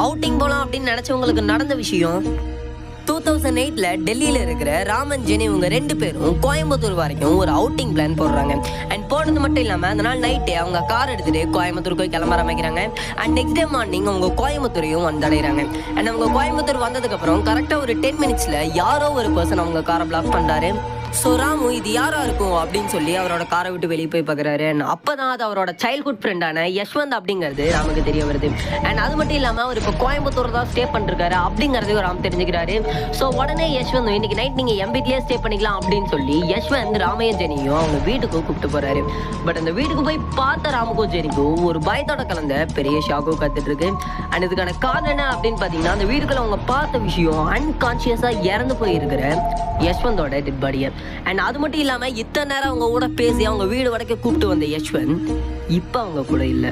Outing போலாம் அப்படின்னு நினைச்சவங்களுக்கு நடந்த விஷயம் 2008 டெல்லியில இருக்கிற ராமன் ஜெனி இவங்க 2 பேரும் கோயம்புத்தூர் வரைக்கும் ஒரு அவுட்டிங் பிளான் போடுறாங்க. அண்ட் போனது மட்டும் இல்லாம அந்த நாள் நைட்டே அவங்க கார் எடுத்துட்டு கோயம்புத்தூர் போய் கிளம்ப ஆரம்பிக்கிறாங்க. அண்ட் நெக்ஸ்ட் டே மார்னிங் அவங்க கோயம்புத்தூரையும் வந்தடைறாங்க. அண்ட் அவங்க கோயம்புத்தூர் வந்ததுக்கு அப்புறம் கரெக்டா ஒரு 10 மினிட்ஸ்ல யாரோ ஒரு பர்சன் அவங்க காரை பிளாக் பண்றாரு. ஸோ ராமு இது யாரா இருக்கும் அப்படின்னு சொல்லி அவரோட காரை விட்டு வெளியே போய் பார்க்குறாரு. அப்பதான் அது அவரோட சைல்ட்ஹுட் ஃப்ரெண்டான யஷ்வந்த் அப்படிங்கிறது ராமுக்கு தெரிய வருது. அண்ட் அது மட்டும் இல்லாமல் அவர் இப்போ கோயம்புத்தூர் தான் ஸ்டே பண்ணிருக்காரு அப்படிங்கிறதையும் ராம் தெரிஞ்சுக்கிறாரு. ஸோ உடனே யஷ்வந்த் இன்னைக்கு நைட் நீங்கள் என் வீட்லேயே ஸ்டே பண்ணிக்கலாம் அப்படின்னு சொல்லி யஷ்வந்த் ராமையும் ஜெனியும் அவங்க வீட்டுக்கு கூப்பிட்டு போறாரு. பட் அந்த வீட்டுக்கு போய் பார்த்த ராமுக்கும் ஜெனிக்கும் ஒரு பயத்தோட கலந்த பெரிய ஷாக்கும் காத்துட்டு இருக்கு. அண்ட் இதுக்கான காரணம் என்ன அப்படின்னு பார்த்தீங்கன்னா அந்த வீட்டுக்குள்ள அவங்க பார்த்த விஷயம் அன்கான்சியஸாக இறந்து போயிருக்கிற யஷ்வந்தோட டெட் பாடியை. அண்ட் அது மட்டும் இல்லாமல் இத்தனை நேரம் அவங்க கூட பேசி அவங்க வீடு வரைக்கும் கூப்பிட்டு வந்த யஷ்வந்த் இப்போ அவங்க கூட இல்லை.